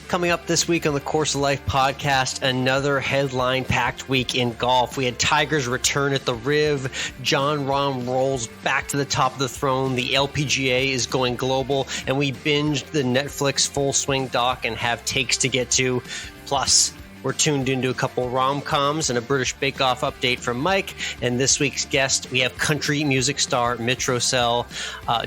Coming up this week on the Course of Life podcast, another headline-packed week in golf. We had Tiger's return at the Riv. Jon Rahm rolls back to the top of the throne. The LPGA is going global, and we binged the Netflix Full Swing doc and have takes to get to. Plus, we're tuned into a couple rom-coms and a British Bake-Off update from Mike. And this week's guest, we have country music star Mitch Rossell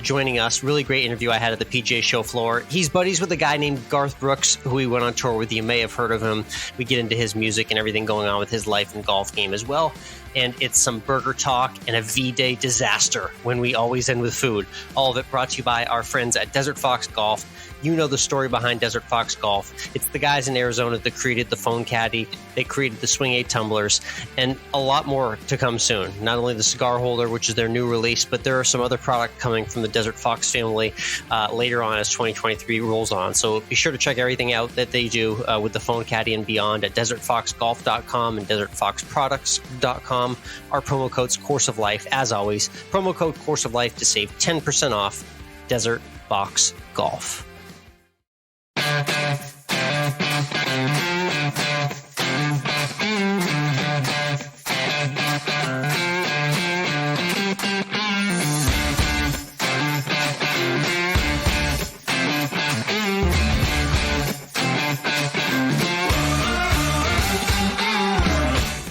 joining us. Really great interview I had at the PGA show floor. He's buddies with a guy named Garth Brooks, who we went on tour with. You may have heard of him. We get into his music and everything going on with his life and golf game as well. And it's some burger talk and a V-Day disaster when we always end with food. All of it brought to you by our friends at Desert Fox Golf. You know the story behind Desert Fox Golf. It's the guys in Arizona that created the phone caddy. They created the Swing 8 tumblers, and a lot more to come soon. Not only the cigar holder, which is their new release, but there are some other product coming from the Desert Fox family later on as 2023 rolls on. So be sure to check everything out that they do with the phone caddy and beyond at desertfoxgolf.com and desertfoxproducts.com. Our promo code's Course of Life, as always. Promo code Course of Life to save 10% off Desert Fox Golf.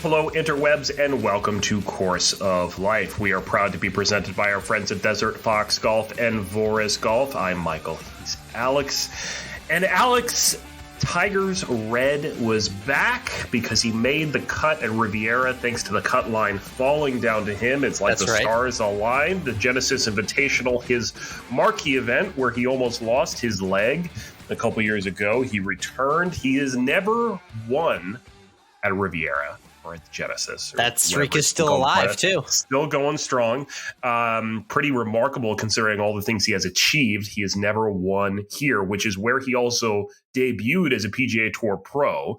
Hello, interwebs, and welcome to Course of Life. We are proud to be presented by our friends at Desert Fox Golf and Voris Golf. I'm Michael. He's Alex. And Alex, Tiger's red was back because he made the cut at Riviera thanks to the cut line falling down to him. It's like That's right. Stars aligned. The Genesis Invitational, his marquee event where he almost lost his leg a couple years ago. He returned. He has never won at Riviera or at the Genesis. That streak is still alive, too. Still going strong. Pretty remarkable considering all the things he has achieved. He has never won here, which is where he also debuted as a PGA Tour pro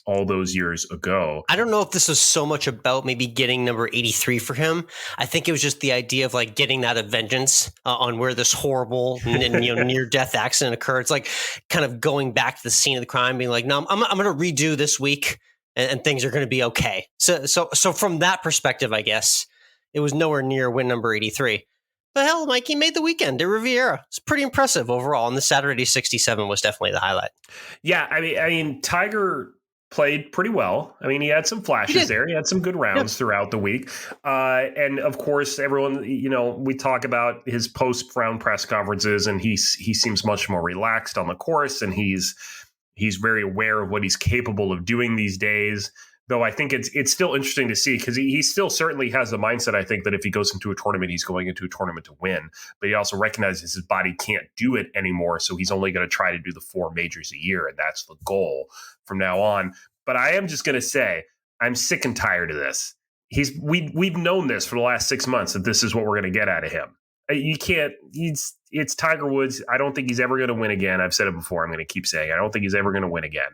all those years ago. I don't know if this was so much about maybe getting number 83 for him. I think it was just the idea of like getting that of vengeance on where this horrible near-death accident occurred. It's like kind of going back to the scene of the crime, being like, no, I'm going to redo this week. And things are going to be okay. So from that perspective, I guess it was nowhere near win number 83. But hell, Mike, he made the weekend at Riviera. It's pretty impressive overall. And the Saturday 67 was definitely the highlight. Yeah, I mean, Tiger played pretty well. I mean, he had some flashes there. He had some good rounds throughout the week. And of course, everyone, we talk about his post-round press conferences, and he seems much more relaxed on the course, and he's very aware of what he's capable of doing these days, though I think it's still interesting to see because he still certainly has the mindset, I think, that if he goes into a tournament, he's going into a tournament to win. But he also recognizes his body can't do it anymore, so he's only going to try to do the 4 majors a year, and that's the goal from now on. But I am just going to say, I'm sick and tired of this. We've known this for the last 6 months that this is what we're going to get out of him. You can't. It's Tiger Woods. I don't think he's ever going to win again. I've said it before. I'm going to keep saying I don't think he's ever going to win again.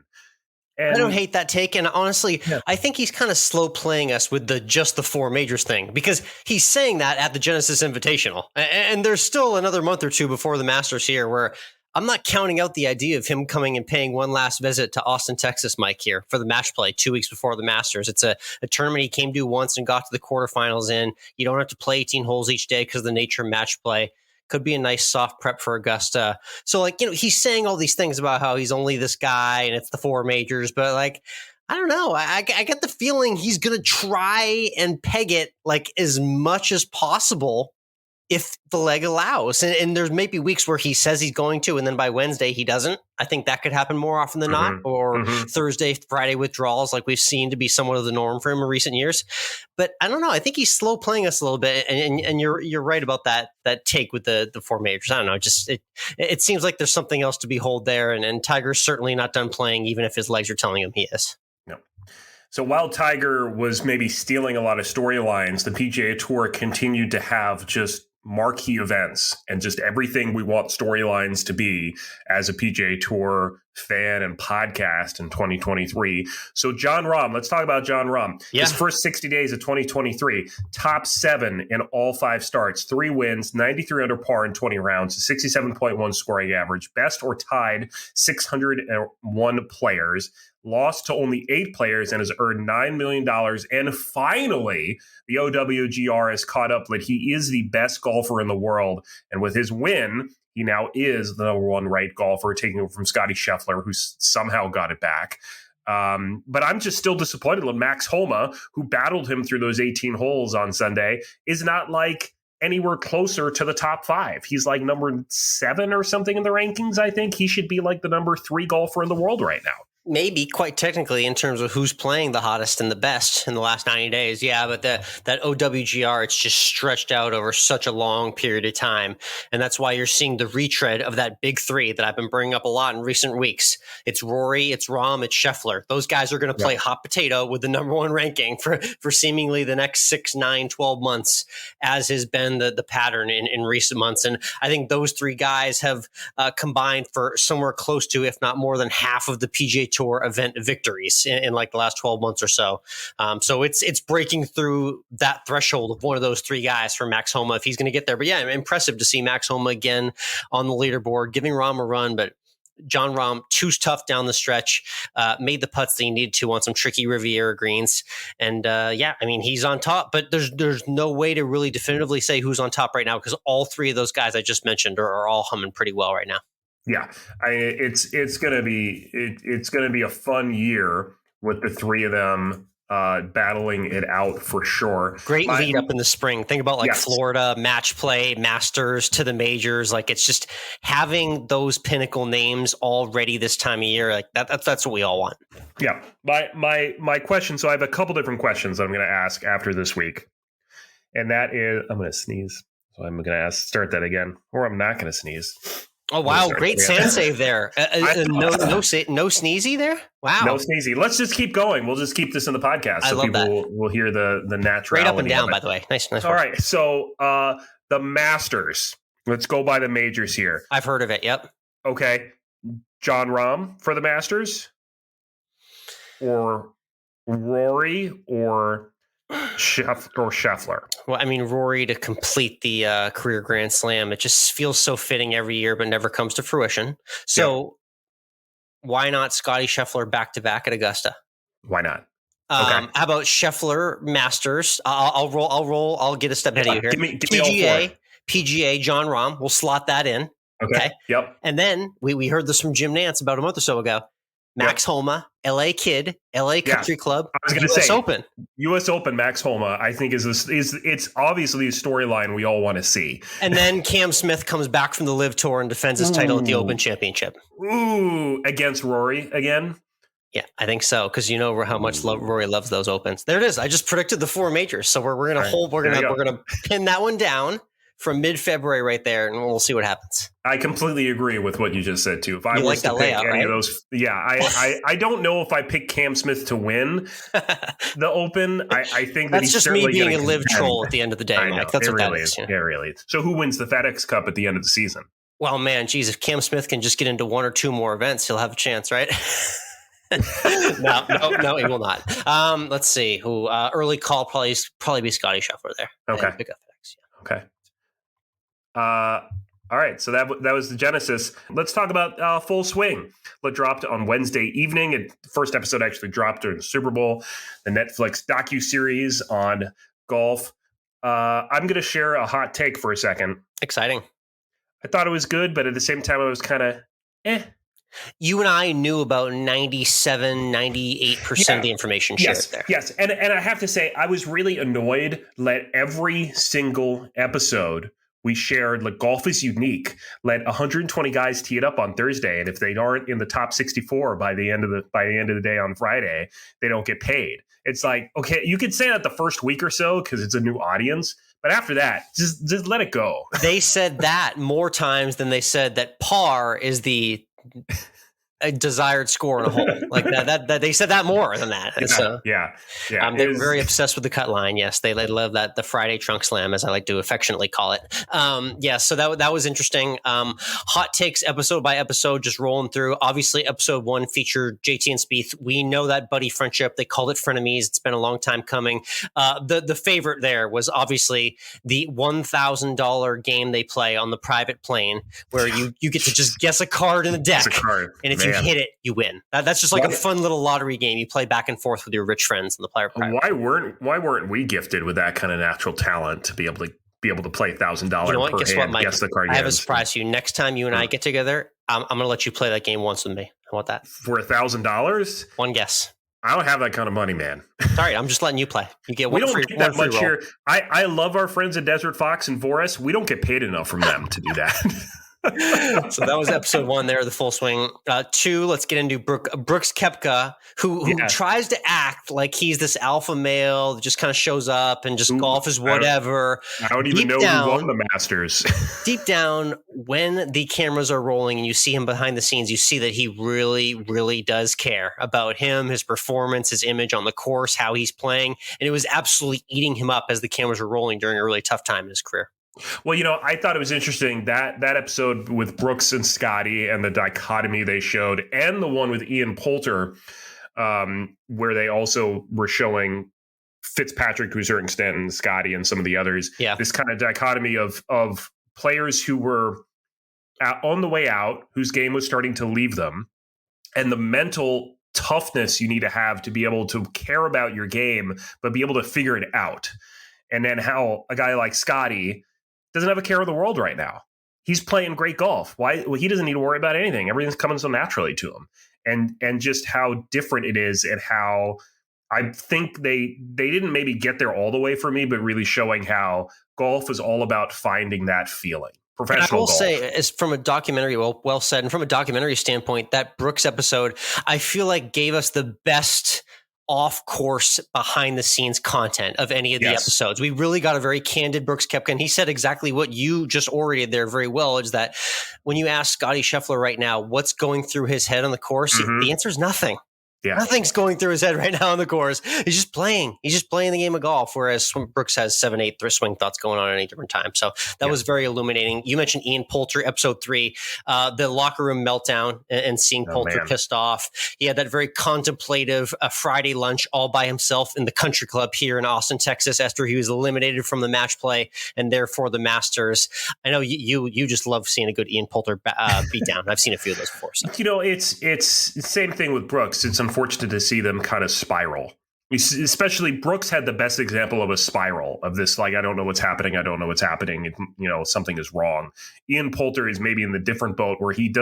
And I don't hate that take. And honestly, I think he's kind of slow playing us with just the 4 majors thing, because he's saying that at the Genesis Invitational. And there's still another month or two before the Masters here where I'm not counting out the idea of him coming and paying one last visit to Austin, Texas, Mike, here for the match play 2 weeks before the Masters. It's a tournament he came to once and got to the quarterfinals in. You don't have to play 18 holes each day because of the nature of match play. Could be a nice soft prep for Augusta. So, he's saying all these things about how he's only this guy and it's the 4 majors, but I don't know. I get the feeling he's going to try and peg it as much as possible if the leg allows. And there's maybe weeks where he says he's going to, and then by Wednesday he doesn't. I think that could happen more often than not, or Thursday, Friday withdrawals like we've seen to be somewhat of the norm for him in recent years. But I don't know. I think he's slow playing us a little bit. And you're right about that take with the 4 majors. I don't know. Just it seems like there's something else to behold there. And Tiger's certainly not done playing, even if his legs are telling him he is. No. So while Tiger was maybe stealing a lot of storylines, the PGA Tour continued to have just marquee events and just everything we want storylines to be as a PGA Tour fan and podcast in 2023. So Jon Rahm, let's talk about Jon Rahm. Yeah. His first 60 days of 2023, top 7 in all 5 starts, 3 wins, 93 under par in 20 rounds, 67.1 scoring average, best or tied 601 players, lost to only 8 players and has earned $9 million. And finally, the OWGR has caught up that he is the best golfer in the world. And with his win, he now is the number 1 ranked golfer, taking over from Scotty Scheffler, who somehow got it back. But I'm just still disappointed that Max Homa, who battled him through those 18 holes on Sunday, is not like anywhere closer to the top 5. He's like number 7 or something in the rankings, I think. He should be like the number 3 golfer in the world right now. Maybe quite technically in terms of who's playing the hottest and the best in the last 90 days. Yeah, but that OWGR, it's just stretched out over such a long period of time. And that's why you're seeing the retread of that big 3 that I've been bringing up a lot in recent weeks. It's Rory, it's Rahm, it's Scheffler. Those guys are going to play hot potato with the number 1 ranking for seemingly the next 6, 9, 12 months, as has been the pattern in recent months. And I think those 3 guys have combined for somewhere close to, if not more than half of the PGA Tour event victories in like the last 12 months or so. So it's breaking through that threshold of one of those 3 guys for Max Homa if he's going to get there. But yeah, impressive to see Max Homa again on the leaderboard, giving Rahm a run. But Jon Rahm, too tough down the stretch, made the putts that he needed to on some tricky Riviera greens. And yeah, I mean, he's on top, but there's no way to really definitively say who's on top right now because all 3 of those guys I just mentioned are all humming pretty well right now. Yeah, it's gonna be a fun year with the 3 of them battling it out for sure. Great lead up in the spring. Think about Florida, match play, Masters to the majors. Like it's just having those pinnacle names all ready this time of year. Like that's what we all want. Yeah. My question. So I have a couple different questions that I'm going to ask after this week, and that is I'm going to sneeze. So I'm going to start that again, or I'm not going to sneeze. Oh, wow. Great sand save there. No sneezy there? Wow. No sneezy. Let's just keep going. We'll just keep this in the podcast so people will hear the naturality. Great up and down, by the way. Nice. All right. So the Masters. Let's go by the majors here. I've heard of it. Yep. Okay. Jon Rahm for the Masters? Or Rory or Scheffler? Well, I mean, Rory to complete the career Grand Slam. It just feels so fitting every year, but never comes to fruition. So why not Scotty Scheffler back-to-back at Augusta? Why not? How about Scheffler Masters? I'll roll. I'll get a step ahead of you here. Give me all 4. PGA, Jon Rahm. We'll slot that in. Okay. Yep. And then we heard this from Jim Nantz about a month or so ago. Max Homa, LA Kid, LA Country Club, I was going to say Open. US Open, Max Homa, I think is it's obviously a storyline we all want to see. And then Cam Smith comes back from the Live Tour and defends his title at the Open Championship. Ooh, against Rory again? Yeah, I think so, because you know how much Rory loves those Opens. There it is. I just predicted the 4 majors, so we're gonna pin that one down from mid-February right there, and we'll see what happens. I completely agree with what you just said, too. If I was like to pick any of those, I don't know if I pick Cam Smith to win the Open. I think that's just me being a live troll at the end of the day, Mike. That's what that is. Yeah, it really is. So who wins the FedEx Cup at the end of the season? Well, man, geez, if Cam Smith can just get into 1 or 2 more events, he'll have a chance, right? No, he will not. Let's see. Who early call probably be Scotty Scheffler there. Okay. Pick up FedEx. Yeah. Okay. All right, so that was the genesis. Let's talk about Full Swing. It dropped on Wednesday evening. The first episode actually dropped during the Super Bowl. The Netflix docuseries on golf. I'm going to share a hot take for a second. Exciting. I thought it was good, but at the same time, I was kind of You and I knew about 97, 98% of the information shared there. Yes, and I have to say, I was really annoyed that every single episode we shared, like, golf is unique. Let 120 guys tee it up on Thursday, and if they aren't in the top 64 by the end of the day on Friday, they don't get paid. It's like, okay, you could say that the first week or so because it's a new audience, but after that, just let it go. They said that more times than they said that par is the a desired score in a hole like that they said that more than that. And yeah. They're very obsessed with the cut line. Yes, they love that, the Friday trunk slam, as I like to affectionately call it. So that was interesting. Hot takes episode by episode, just rolling through. Obviously, episode 1 featured JT and Spieth. We know that buddy friendship. They called it frenemies. It's been a long time coming. The favorite there was obviously the $1,000 game they play on the private plane, where you get to just guess a card in the deck, and if you hit it, you win. That's just like a fun little lottery game you play back and forth with your rich friends in the player private. Why weren't we gifted with that kind of natural talent to be able to play $1,000 you know what? per Guess hand? What, Mike? Guess the card. I have a surprise for you. Next time you and I get together, I'm going to let you play that game once with me. How about that? For $1,000? One guess. I don't have that kind of money, man. Sorry, I'm just letting you play. You get one. We don't free, get that much roll. here. I love our friends at Desert Fox and Voris. We don't get paid enough from them to do that. So that was episode 1 there, the full swing. 2, let's get into Brooks Koepka, who tries to act like he's this alpha male that just kind of shows up and just golf is whatever. I don't even know who won the Masters. Deep down, when the cameras are rolling and you see him behind the scenes, you see that he really, really does care about him, his performance, his image on the course, how he's playing. And it was absolutely eating him up as the cameras were rolling during a really tough time in his career. Well, I thought it was interesting that episode with Brooks and Scotty and the dichotomy they showed, and the one with Ian Poulter, where they also were showing Fitzpatrick to a certain extent and Scotty and some of the others. Yeah. This kind of dichotomy of players who were on the way out, whose game was starting to leave them, and the mental toughness you need to have to be able to care about your game, but be able to figure it out. And then how a guy like Scotty doesn't have a care of the world right now. He's playing great golf. Why? Well, he doesn't need to worry about anything. Everything's coming so naturally to him. And just how different it is, and how I think they didn't maybe get there all the way for me, but really showing how golf is all about finding that feeling. Professional golf. I will say, as from a documentary, well said, and from a documentary standpoint, that Brooks episode, I feel like gave us the best off-course, behind-the-scenes content of any of the episodes. We really got a very candid Brooks Koepka, and he said exactly what you just orated there very well, is that when you ask Scotty Scheffler right now what's going through his head on the course, the answer is nothing. Yeah. Nothing's going through his head right now on the course. He's just playing. He's just playing the game of golf, whereas Brooks has 7-8 swing thoughts going on at any different time. So that was very illuminating. You mentioned Ian Poulter, episode 3, the locker room meltdown and seeing Poulter pissed off. He had that very contemplative Friday lunch all by himself in the country club here in Austin, Texas, after he was eliminated from the match play and therefore the Masters. I know you just love seeing a good Ian Poulter beat down. I've seen a few of those before. So. It's the same thing with Brooks. It's unfortunate to see them kind of spiral. Especially Brooks had the best example of a spiral of this, like, I don't know what's happening. I don't know what's happening. Something is wrong. Ian Poulter is maybe in the different boat where he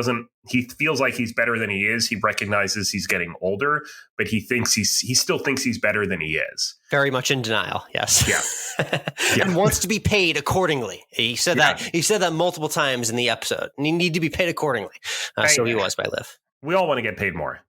feels like he's better than he is. He recognizes he's getting older, but he still thinks he's better than he is. Very much in denial. Yes. Yeah. And wants to be paid accordingly. He said that multiple times in the episode, and you need to be paid accordingly. So he was by Liv. We all want to get paid more.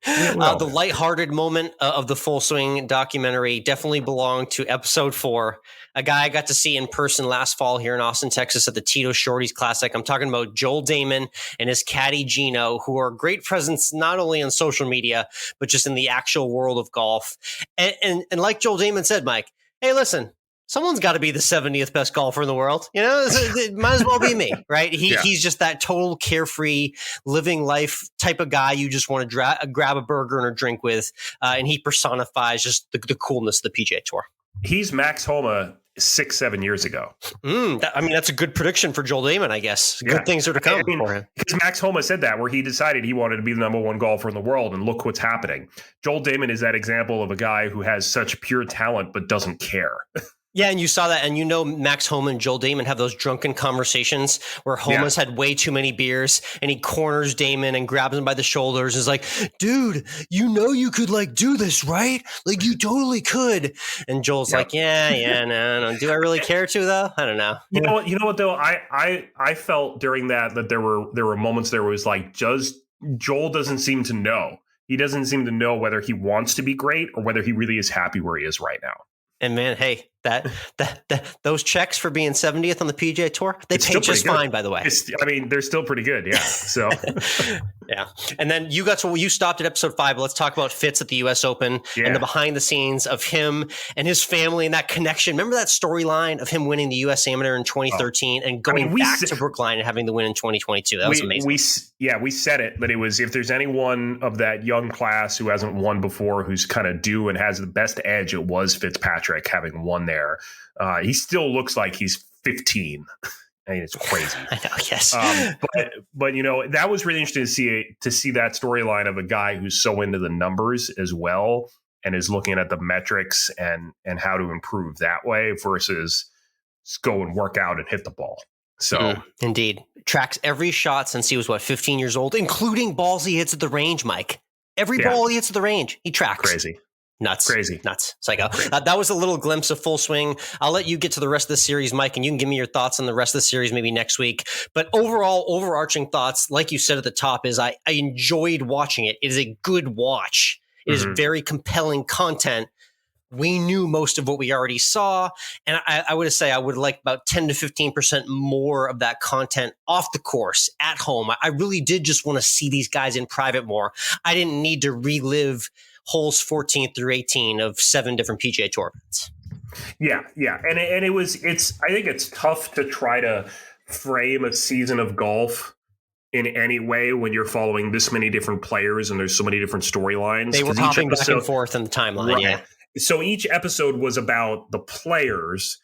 The lighthearted moment of the Full Swing documentary definitely belonged to episode 4. A guy I got to see in person last fall here in Austin, Texas at the Tito Shorties Classic. I'm talking about Joel Damon and his caddy Gino, who are a great presence not only on social media, but just in the actual world of golf. And like Joel Damon said, Mike, hey, listen, someone's got to be the 70th best golfer in the world. It might as well be me, right? He's just that total carefree, living life type of guy you just want to grab a burger and a drink with. And he personifies just the coolness of the PGA Tour. He's Max Homa 6-7 years ago. That's a good prediction for Joel Damon, I guess. Good things are to come for him. Because Max Homa said that, where he decided he wanted to be the number 1 golfer in the world, and look what's happening. Joel Damon is that example of a guy who has such pure talent but doesn't care. Yeah, and you saw that, and Max Homa and Joel Damon have those drunken conversations where Homa's had way too many beers, and he corners Damon and grabs him by the shoulders and is like, dude, you could do this, right? Like, you totally could. And Joel's like, no. Do I really care to, though? I don't know. You know what though? I felt during that there were moments there where it was like, Joel doesn't seem to know. He doesn't seem to know whether he wants to be great or whether he really is happy where he is right now. And man, hey, Those checks for being 70th on the PGA Tour, they pay just fine, by the way. They're still pretty good. Yeah. So, yeah. And then you stopped at episode 5. But let's talk about Fitz at the U.S. Open and the behind the scenes of him and his family and that connection. Remember that storyline of him winning the U.S. Amateur in 2013 and going back to Brookline and having the win in 2022? That was amazing. We said it, but it was, if there's anyone of that young class who hasn't won before, who's kind of due and has the best edge, it was Fitzpatrick having won there. He still looks like he's 15. I mean, it's crazy. I know, yes. But that was really interesting to see that storyline of a guy who's so into the numbers as well and is looking at the metrics and how to improve that way versus just go and work out and hit the ball. So indeed, tracks every shot since he was 15 years old, including balls he hits at the range, Mike. Every ball he hits at the range, he tracks. Crazy. Nuts. Crazy. Nuts. Psycho. That was a little glimpse of full swing. I'll let you get to the rest of the series, Mike, and you can give me your thoughts on the rest of the series maybe next week. But overall, overarching thoughts, like you said at the top, is I enjoyed watching it. It is a good watch. It is very compelling content. We knew most of what we already saw. And I would say I would like about 10 to 15% more of that content off the course at home. I really did just want to see these guys in private more. I didn't need to relive holes 14 through 18 of 7 different PGA Tour events. Yeah. And I think it's tough to try to frame a season of golf in any way when you're following this many different players and there's so many different storylines. They were hopping back and forth in the timeline, right. So each episode was about the players,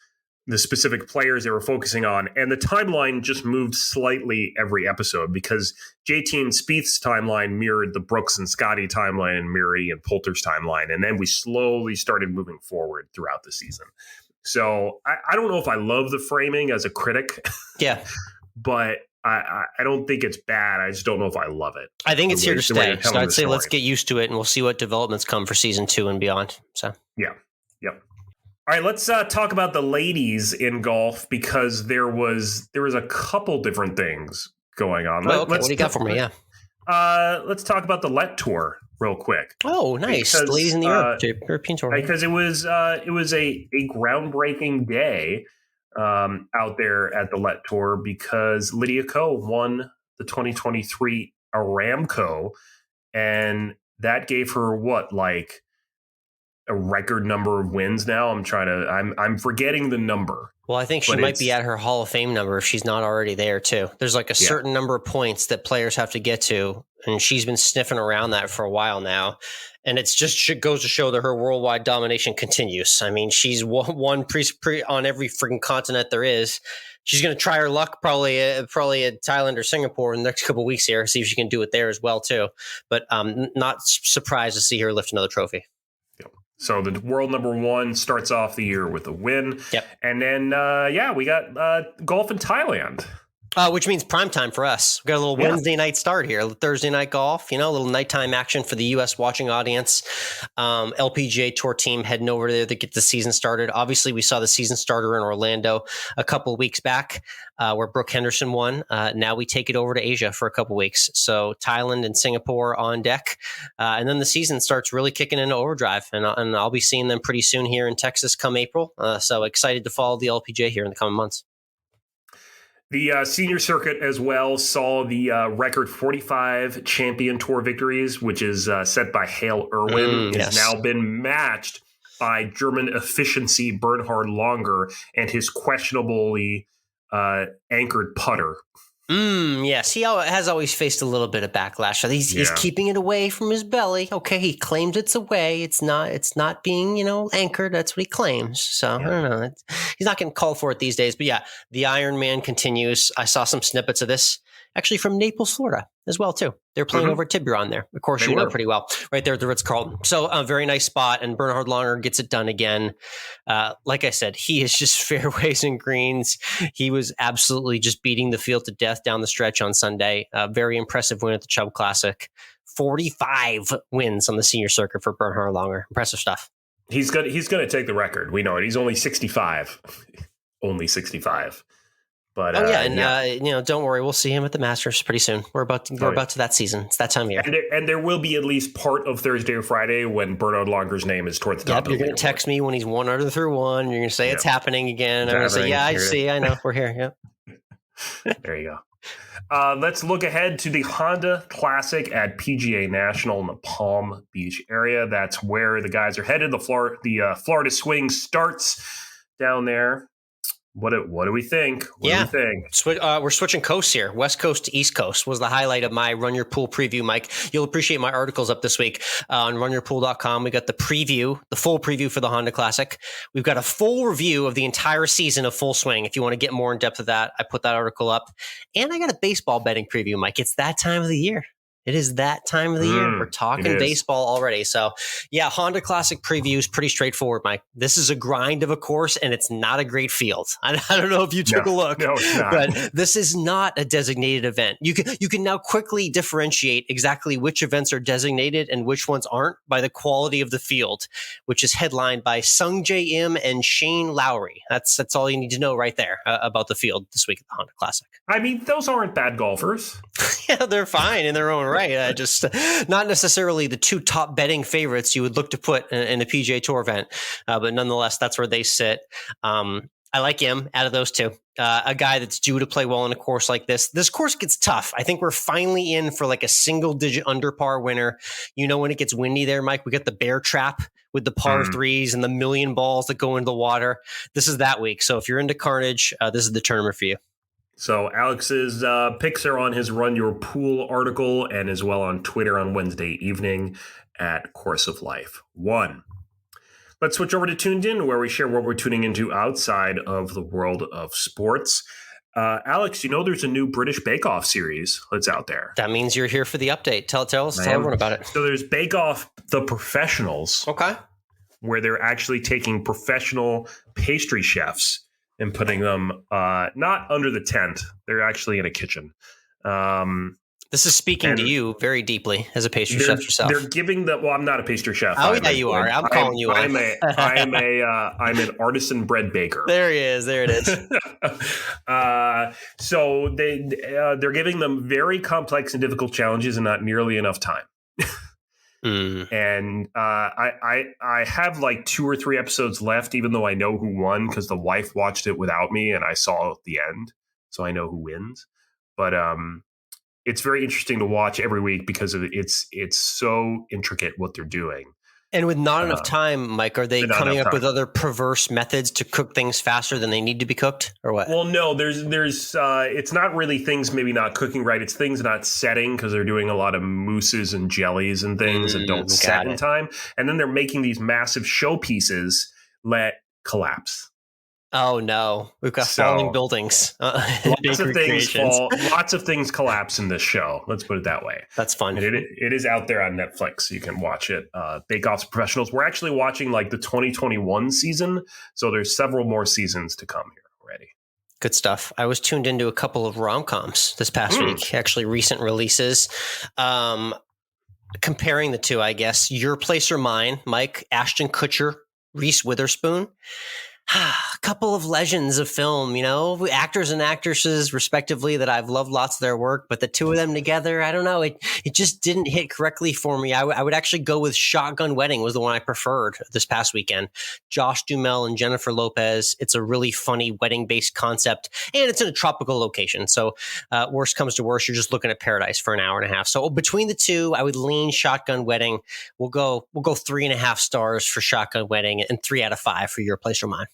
the specific players they were focusing on, and the timeline just moved slightly every episode because JT and Spieth's timeline mirrored the Brooks and Scotty timeline and Murray and Poulter's timeline, and then we slowly started moving forward throughout the season. So I don't know if I love the framing as a critic, but I don't think it's bad. I just don't know if I love it. I think it's here to stay. So I'd say let's get used to it, and we'll see what developments come for season 2 and beyond. So Yep. All right, let's talk about the ladies in golf because there was a couple different things going on. What do you got for me? Let's talk about the LET Tour real quick. Oh, nice. The ladies in the European Tour. Because it was a groundbreaking day out there at the LET Tour because Lydia Ko won the 2023 Aramco, and that gave her a record number of wins now. I'm forgetting the number. Well, I think she might be at her Hall of Fame number if she's not already there too. There's a certain number of points that players have to get to, and she's been sniffing around that for a while now. And it's just goes to show that her worldwide domination continues. I mean, she's won on every freaking continent there is. She's going to try her luck probably at Thailand or Singapore in the next couple of weeks here, see if she can do it there as well too. But not surprised to see her lift another trophy. So the world number 1 starts off the year with a win. Yep. And then, we got golf in Thailand. Which means prime time for us. We got a little Wednesday night start here, Thursday night golf, a little nighttime action for the U.S. watching audience. LPGA Tour team heading over there to get the season started. Obviously, we saw the season starter in Orlando a couple of weeks back where Brooke Henderson won. Now we take it over to Asia for a couple of weeks. So Thailand and Singapore on deck. And then the season starts really kicking into overdrive. And I'll be seeing them pretty soon here in Texas come April. So excited to follow the LPGA here in the coming months. The senior circuit as well saw the record 45 champion tour victories, which is set by Hale Irwin. Has now been matched by German efficiency Berhard Langer and his questionably anchored putter. Yes, he has always faced a little bit of backlash. He's keeping it away from his belly. Okay, he claims it's away. It's not being, anchored. That's what he claims. So I don't know. He's not getting called for it these days. But the Iron Man continues. I saw some snippets of this actually from Naples, Florida as well, too. They're playing over at Tiburon there. Of course, know pretty well. Right there at the Ritz-Carlton. So a very nice spot, and Berhard Langer gets it done again. Like I said, he is just fairways and greens. He was absolutely just beating the field to death down the stretch on Sunday. Very impressive win at the Chubb Classic. 45 wins on the senior circuit for Berhard Langer. Impressive stuff. He's going to take the record. We know it. He's only 65. Only 65. But don't worry, we'll see him at the Masters pretty soon. We're about to that season. It's that time of year, and there will be at least part of Thursday or Friday when Berhard Langer's name is towards the top. You're going to text me when he's 1 under through 1. You're going to say it's happening again. I'm going to say, I see, I know, we're here. Yep. There you go. Let's look ahead to the Honda Classic at PGA National in the Palm Beach area. That's where the guys are headed. The Florida Swing starts down there. What do we think? What do we think? We're switching coasts here. West Coast to East Coast was the highlight of my Run Your Pool preview, Mike. You'll appreciate my articles up this week on runyourpool.com. We got the full preview for the Honda Classic. We've got a full review of the entire season of Full Swing. If you want to get more in depth of that, I put that article up. And I got a baseball betting preview, Mike. It's that time of the year. It is that time of the year. We're talking baseball already. So, Honda Classic preview is pretty straightforward, Mike. This is a grind of a course, and it's not a great field. I don't know if you took a look, but this is not a designated event. You can now quickly differentiate exactly which events are designated and which ones aren't by the quality of the field, which is headlined by Sung J M and Shane Lowry. That's all you need to know right there about the field this week at the Honda Classic. I mean, those aren't bad golfers. Yeah, they're fine in their own right. Just not necessarily the two top betting favorites you would look to put in a PGA Tour event, but nonetheless, that's where they sit. I like him out of those two. A guy that's due to play well in a course like this. This course gets tough. I think we're finally in for like a single-digit under par winner. You know when it gets windy there, Mike, we get the bear trap with the par threes and the million balls that go into the water. This is that week. So if you're into carnage, this is the tournament for you. So Alex's picks are on his Run Your Pool article and as well on Twitter on Wednesday evening at Course of Life 1. Let's switch over to Tuned In, where we share what we're tuning into outside of the world of sports. Alex, there's a new British Bake Off series that's out there. That means you're here for the update. Tell everyone about it. So there's Bake Off The Professionals. Okay. Where they're actually taking professional pastry chefs and putting them not under the tent. They're actually in a kitchen. This is speaking to you very deeply as a pastry chef yourself. They're giving the. Well, I'm not a pastry chef. Oh, yeah, you are. I'm calling you. I'm an artisan bread baker. There he is. There it is. So they're giving them very complex and difficult challenges and not nearly enough time. And I have like 2 or 3 episodes left, even though I know who won because the wife watched it without me and I saw the end, so I know who wins. But it's very interesting to watch every week because it's so intricate what they're doing. And with not enough time, Mike, are they coming up with other perverse methods to cook things faster than they need to be cooked, or what? Well, no, there's it's not really things maybe not cooking right. It's things not setting because they're doing a lot of mousses and jellies and things that don't set in time. And then they're making these massive showpieces let collapse. Oh no, we've got falling buildings. Lots of things fall. Lots of things collapse in this show. Let's put it that way. That's fun. And it is out there on Netflix. So you can watch it. Bake Off's Professionals. We're actually watching like the 2021 season. So there's several more seasons to come here already. Good stuff. I was tuned into a couple of rom-coms this past week, actually recent releases. Comparing the two, I guess. Your Place or Mine, Mike, Ashton Kutcher, Reese Witherspoon. A couple of legends of film, actors and actresses respectively that I've loved lots of their work, but the two of them together, I don't know. It just didn't hit correctly for me. I would actually go with Shotgun Wedding was the one I preferred this past weekend. Josh Duhamel and Jennifer Lopez. It's a really funny wedding-based concept, and it's in a tropical location. So worst comes to worst, you're just looking at paradise for an hour and a half. So between the two, I would lean Shotgun Wedding. We'll go 3.5 stars for Shotgun Wedding and 3 out of 5 for Your Place or Mine.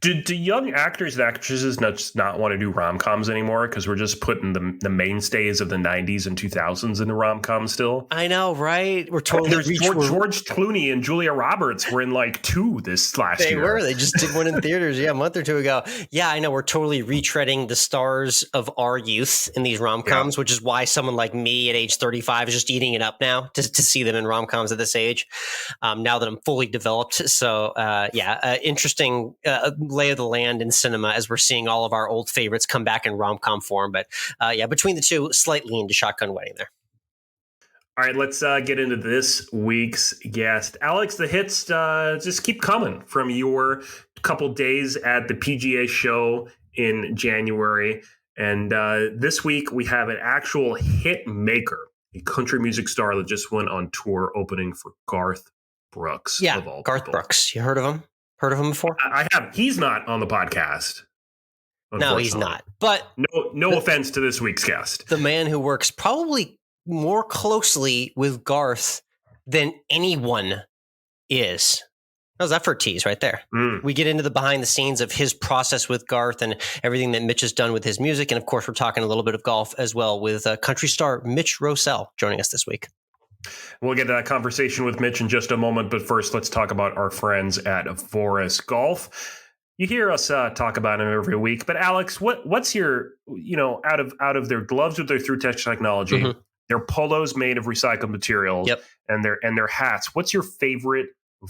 Do young actors and actresses not want to do rom-coms anymore because we're just putting the mainstays of the 90s and 2000s into rom-coms still? I know, right? We're totally George Clooney and Julia Roberts were in like 2 this last year. They were. They just did one in theaters, a month or 2 ago. Yeah, I know. We're totally retreading the stars of our youth in these rom-coms, which is why someone like me at age 35 is just eating it up now to see them in rom-coms at this age, now that I'm fully developed. So, interesting lay of the land in cinema as we're seeing all of our old favorites come back in rom-com form. But between the two, slightly into Shotgun Wedding there. All right, let's get into this week's guest. Alex, the hits just keep coming from your couple days at the PGA show in January. And this week we have an actual hit maker, a country music star that just went on tour opening for Garth Brooks. Yeah, of all Garth people. Brooks. You heard of him? Heard of him before? I have. He's not on the podcast. No, he's not. But no offense to this week's guest. The man who works probably more closely with Garth than anyone is. How's that for a tease right there? We get into the behind the scenes of his process with Garth and everything that Mitch has done with his music. And of course, we're talking a little bit of golf as well with country star Mitch Rossell joining us this week. We'll get to that conversation with Mitch in just a moment. But first, let's talk about our friends at Voris Golf. You hear us talk about them every week. But Alex, what's your, out of their gloves with their through-touch technology, their polos made of recycled materials, and their hats, what's your favorite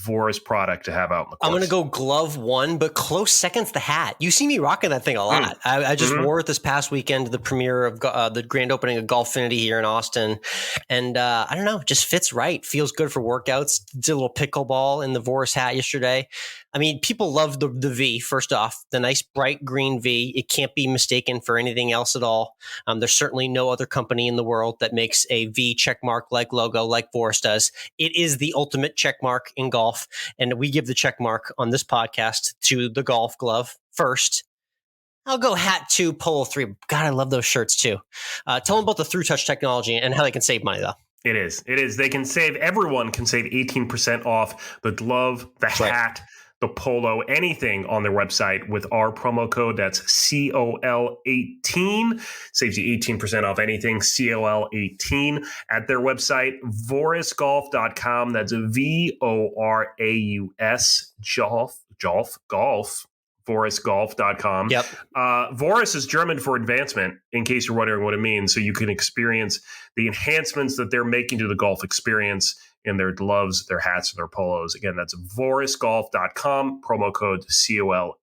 Voris product to have out in the course? I'm going to go glove one, but close second's the hat. You see me rocking that thing a lot. I just wore it this past weekend to the premiere of the grand opening of Golfinity here in Austin. And I don't know, just fits right. Feels good for workouts. Did a little pickleball in the Voris hat yesterday. I mean, people love the V, first off, the nice bright green V. It can't be mistaken for anything else at all. There's certainly no other company in the world that makes a V checkmark-like logo like Voris does. It is the ultimate checkmark in golf, and we give the checkmark on this podcast to the golf glove first. I'll go hat 2, polo 3. God, I love those shirts too. Tell them about the through-touch technology and how they can save money, though. It is. Everyone can save 18% off the glove, the hat, the polo, anything on their website with our promo code. That's COL18. Saves you 18% off anything, COL18 at their website, vorisgolf.com. That's VORAUS, golf, vorisgolf.com. Yep. Voris is German for advancement, in case you're wondering what it means. So you can experience the enhancements that they're making to the golf experience in their gloves, their hats, and their polos. Again, that's vorisgolf.com, promo code COL18.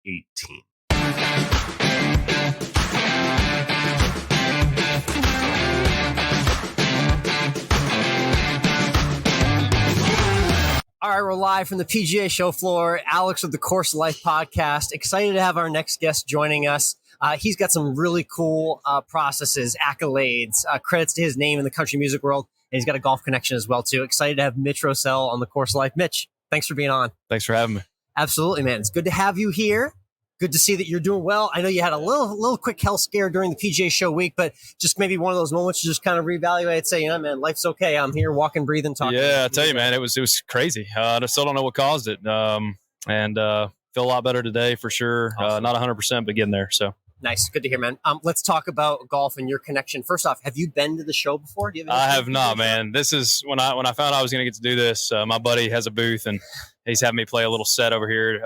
All right, we're live from the PGA show floor. Alex of the Course Life podcast. Excited to have our next guest joining us. He's got some really cool processes, accolades, credits to his name in the country music world. And he's got a golf connection as well, too. Excited to have Mitch Rossell on the Course Life. Mitch, thanks for being on. Thanks for having me. Absolutely, man. It's good to have you here. Good to see that you're doing well. I know you had a little quick health scare during the PGA show week, but just maybe one of those moments to just kind of reevaluate, say, man, life's okay. I'm here, walking, breathing, talking. Yeah, I tell you, man, it was crazy. I still don't know what caused it. And feel a lot better today for sure. Awesome. Not 100%, but getting there. So. Nice. Good to hear, man. Let's talk about golf and your connection. First off, have you been to the show before? Do you have I have not, man. This is when I found out I was going to get to do this. My buddy has a booth and he's having me play a little set over here,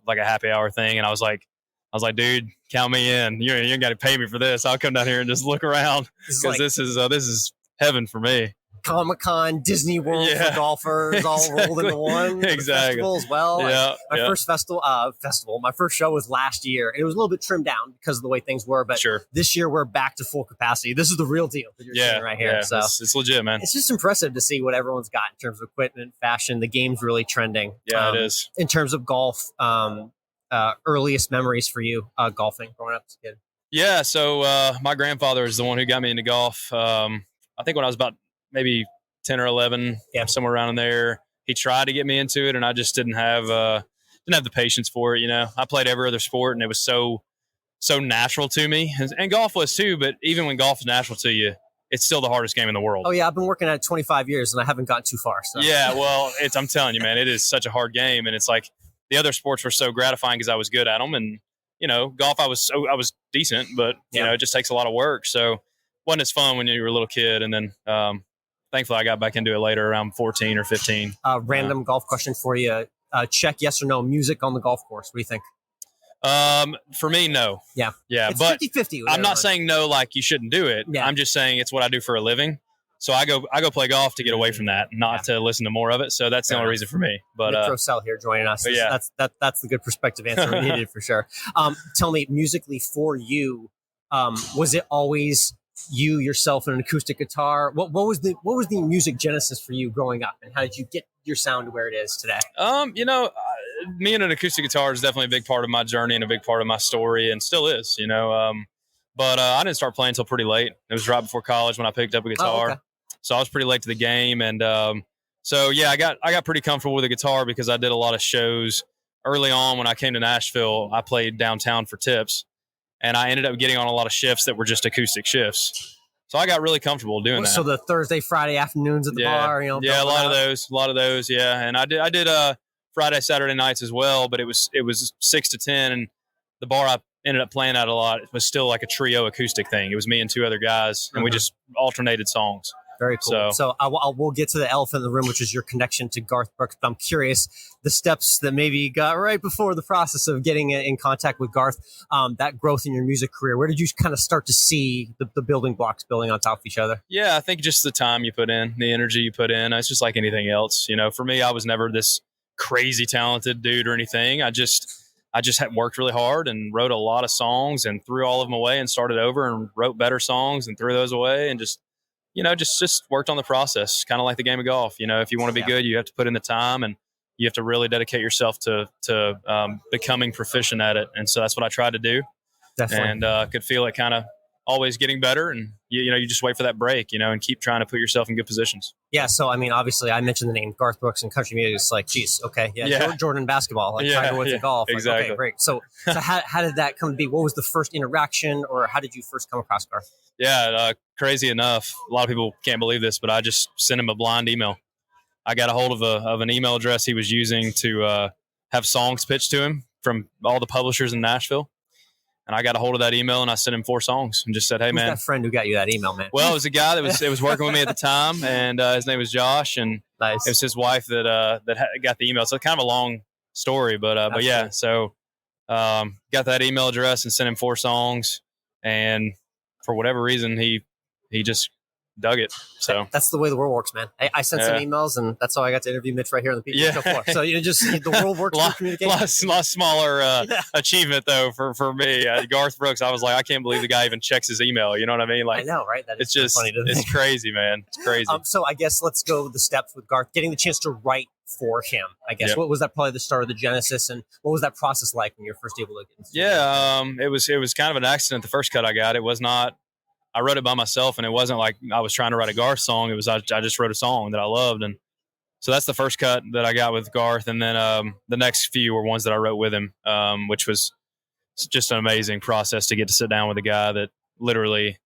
like a happy hour thing. And I was like, dude, count me in. You ain't got to pay me for this. I'll come down here and just look around because this is heaven for me. Comic-Con, Disney World for golfers, all rolled into one. Exactly. Festival as well. Yeah, my first my first show was last year. It was a little bit trimmed down because of the way things were, but this year we're back to full capacity. This is the real deal that you're seeing right here. Yeah, so it's legit, man. It's just impressive to see what everyone's got in terms of equipment, fashion. The game's really trending. Yeah, it is. In terms of golf, earliest memories for you golfing growing up as a kid? Yeah, so my grandfather is the one who got me into golf. I think when I was about maybe 10 or 11, somewhere around in there. He tried to get me into it, and I just didn't have the patience for it. I played every other sport, and it was so natural to me, and golf was too. But even when golf is natural to you, it's still the hardest game in the world. Oh yeah, I've been working at it 25 years, and I haven't gotten too far. So. Yeah, well, I'm telling you, man, it is such a hard game, and it's like the other sports were so gratifying because I was good at them, and golf I was decent, but it just takes a lot of work. So it wasn't as fun when you were a little kid, and then. Thankfully, I got back into it later around 14 or 15. Random golf question for you. Check yes or no, music on the golf course. What do you think? For me, no. Yeah. It's but 50-50. I'm not saying no like you shouldn't do it. Yeah. I'm just saying it's what I do for a living. So I go play golf to get away from that, not to listen to more of it. So that's the only reason for me. But Mitch Rossell here joining us. That's the good perspective answer we needed for sure. Tell me, musically for you, was it always you yourself and an acoustic guitar? What was the music genesis for you growing up, and how did you get your sound to where it is today? me and an acoustic guitar is definitely a big part of my journey and a big part of my story, and still is, But I didn't start playing until pretty late. It was right before college when I picked up a guitar. Oh, okay. So I was pretty late to the game. And I got pretty comfortable with the guitar because I did a lot of shows early on. When I came to Nashville, I played downtown for tips, and I ended up getting on a lot of shifts that were just acoustic shifts. So I got really comfortable doing that. So the Thursday, Friday afternoons at the bar, a lot of those. Yeah. And I did Friday, Saturday nights as well, but it was 6 to 10, and the bar I ended up playing at a lot. It was still like a trio acoustic thing. It was me and two other guys, and we just alternated songs. Very cool. So we'll get to the elephant in the room, which is your connection to Garth Brooks. But I'm curious, the steps that maybe you got right before the process of getting in contact with Garth, that growth in your music career. Where did you kind of start to see the building blocks building on top of each other? Yeah, I think just the time you put in, the energy you put in. It's just like anything else. For me, I was never this crazy talented dude or anything. I just had worked really hard and wrote a lot of songs and threw all of them away and started over and wrote better songs and threw those away and just worked on the process, kind of like the game of golf. If you want to be good, you have to put in the time, and you have to really dedicate yourself to becoming proficient at it. And so that's what I tried to do. Definitely. And could feel it kind of always getting better. And, you just wait for that break, and keep trying to put yourself in good positions. Yeah. So, obviously I mentioned the name Garth Brooks and country music. It's like, geez, okay. Yeah. Jordan basketball, Tiger Woods and golf. Exactly. Okay, great. So how did that come to be? What was the first interaction, or how did you first come across Garth? Yeah. Crazy enough, a lot of people can't believe this, but I just sent him a blind email. I got a hold of an email address he was using to have songs pitched to him from all the publishers in Nashville. And I got a hold of that email, and I sent him 4 songs and just said, "Hey, Who's man, that friend who got you that email, man?" Well, it was a guy that was working with me at the time, and his name was Josh, and nice. It was his wife that got the email. So it's kind of a long story, but yeah. So got that email address and sent him 4 songs, and for whatever reason, he just dug it. So that's the way the world works, man. I sent some emails, and that's how I got to interview Mitch right here on the PGA Tour floor. So the world works through communication. Lot smaller achievement though for me. Garth Brooks, I was like, I can't believe the guy even checks his email. You know what I mean? Like, I know, right? It's just funny to think. It's crazy, man. It's crazy. So I guess let's go the steps with Garth. Getting the chance to write for him, I guess. Yep. What was that probably the start of the genesis, and what was that process like when you were first able to get into it? It was kind of an accident. The first cut I got, it was not. I wrote it by myself, and it wasn't like I was trying to write a Garth song. It was I just wrote a song that I loved, and so that's the first cut that I got with Garth. And then the next few were ones that I wrote with him, which was just an amazing process to get to sit down with a guy that literally,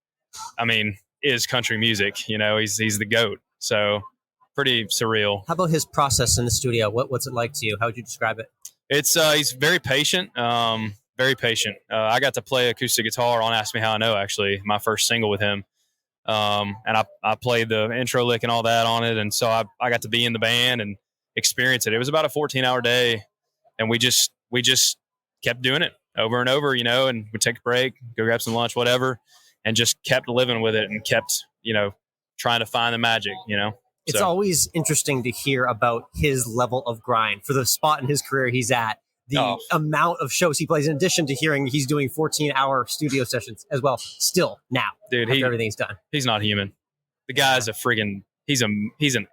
is country music. He's the GOAT. So pretty surreal. How about his process in the studio? What's it like to you? How would you describe it? It's he's very patient. Very patient. I got to play acoustic guitar on Ask Me How I Know, actually, my first single with him. And I played the intro lick and all that on it. And so I got to be in the band and experience it. It was about a 14-hour day, and we just kept doing it over and over, and we'd take a break, go grab some lunch, whatever, and just kept living with it and kept, trying to find the magic, It's always interesting to hear about his level of grind for the spot in his career he's at. The amount of shows he plays, in addition to hearing he's doing 14-hour studio sessions as well, still now. Dude, everything's done. He's not human. The guy's he's an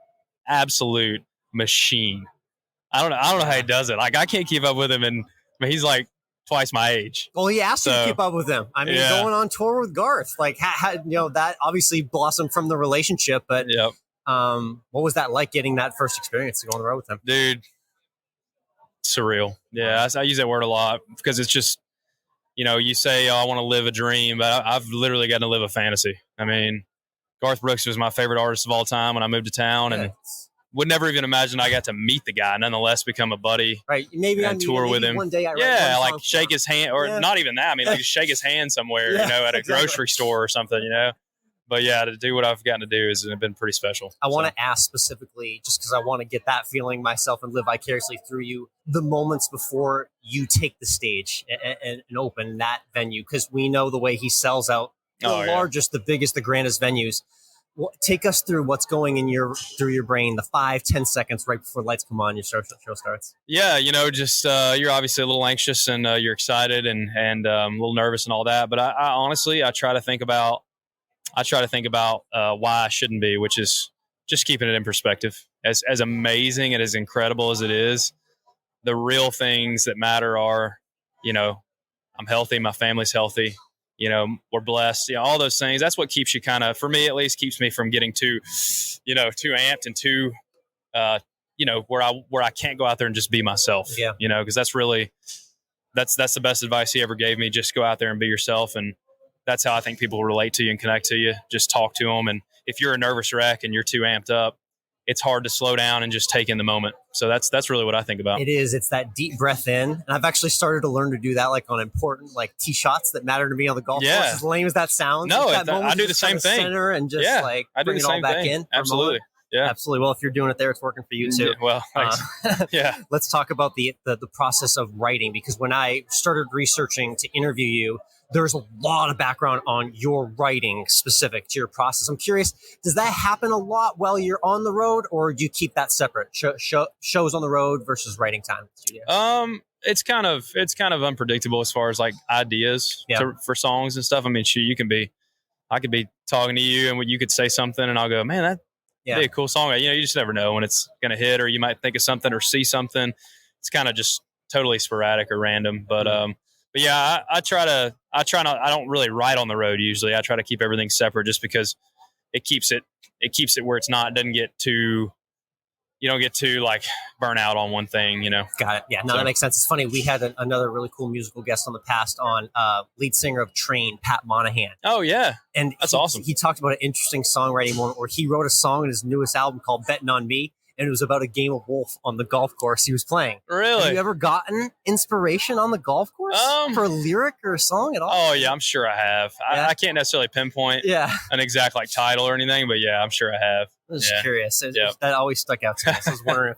absolute machine. I don't know how he does it. Like, I can't keep up with him, and he's like twice my age. Well, he asked you to keep up with him. Going on tour with Garth, like, that obviously blossomed from the relationship, but what was that like, getting that first experience to go on the road with him? Dude, surreal. Yeah, I use that word a lot because it's just, you say, I want to live a dream, but I've literally gotten to live a fantasy. Garth Brooks was my favorite artist of all time when I moved to town, and would never even imagine I got to meet the guy, nonetheless become a buddy. Right. Maybe and tour with him. One day shake his hand, or not even that. Just shake his hand somewhere, at a grocery store or something, But yeah, to do what I've gotten to do has been pretty special. I want to ask specifically, just because I want to get that feeling myself and live vicariously through you, the moments before you take the stage and open that venue, because we know the way he sells out the largest, the biggest, the grandest venues. Take us through what's going through your brain, the 5-10 seconds right before lights come on, your show starts. Yeah, just you're obviously a little anxious, and you're excited and a little nervous and all that. But I honestly, I try to think about why I shouldn't be, which is just keeping it in perspective. As amazing and as incredible as it is, the real things that matter are, I'm healthy, my family's healthy, we're blessed, all those things. That's what keeps you kind of, for me at least, keeps me from getting too amped and too, where I can't go out there and just be myself, because that's the best advice he ever gave me. Just go out there and be yourself. And that's how I think people relate to you and connect to you. Just talk to them. And if you're a nervous wreck and you're too amped up, it's hard to slow down and just take in the moment. So that's really what I think about. It is. It's that deep breath in. And I've actually started to learn to do that, like on important, like tee shots that matter to me on the golf course. As lame as that sounds. No, I do the same thing. Center and just bring it all back in. Absolutely. Yeah. Absolutely. Well, if you're doing it there, it's working for you too. Yeah, well, thanks. Let's talk about the process of writing, because when I started researching to interview you, there's a lot of background on your writing specific to your process. I'm curious, does that happen a lot while you're on the road, or do you keep that separate? Shows on the road versus writing time in the studio? It's kind of unpredictable as far as like ideas for songs and stuff. I mean, I could be talking to you and you could say something and I'll go, man, that'd be a cool song. You just never know when it's going to hit, or you might think of something or see something. It's kind of just totally sporadic or random. But yeah, I try not, I don't really write on the road usually. I try to keep everything separate just because it keeps it where it's not, you don't get too like burn out on one thing, Got it. Yeah, no, that makes sense. It's funny. We had another really cool musical guest on the past on lead singer of Train, Pat Monahan. Oh yeah. And that's awesome. He talked about an interesting songwriting moment where he wrote a song in his newest album called Betting on Me. And it was about a game of wolf on the golf course he was playing. Really? Have you ever gotten inspiration on the golf course for a lyric or a song at all? Oh, yeah, I'm sure I have. Yeah. I can't necessarily pinpoint an exact title or anything, but yeah, I'm sure I have. I was just curious. That always stuck out to me. So I was wondering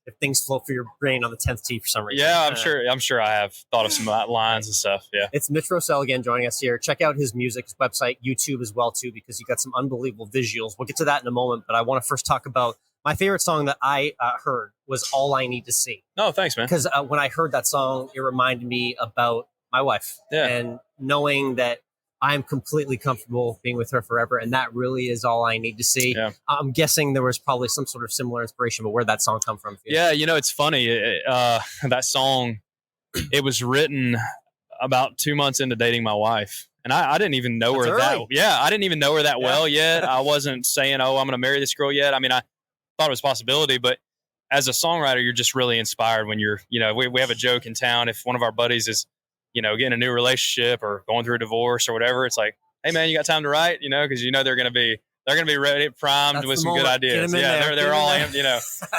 if things flow through your brain on the 10th tee for some reason. Yeah, I'm sure I have thought of some lines and stuff. Yeah. It's Mitch Rossell again joining us here. Check out his music, his website, YouTube as well too, because you got some unbelievable visuals. We'll get to that in a moment, but I want to first talk about my favorite song that I heard was All I Need to See. Oh, thanks, man. Because when I heard that song, it reminded me about my wife and knowing that I'm completely comfortable being with her forever. And that really is all I need to see. Yeah. I'm guessing there was probably some sort of similar inspiration, but where'd that song come from? Yeah, it's funny. That song, it was written about 2 months into dating my wife. And I didn't even know her I didn't even know her that well yet. I wasn't saying, oh, I'm going to marry this girl yet. I mean, I thought it was a possibility, but as a songwriter, you're just really inspired when you're, we have a joke in town. If one of our buddies is, getting a new relationship or going through a divorce or whatever, it's like, hey man, you got time to write, because they're going to be ready, primed with some good ideas. Yeah. They're all,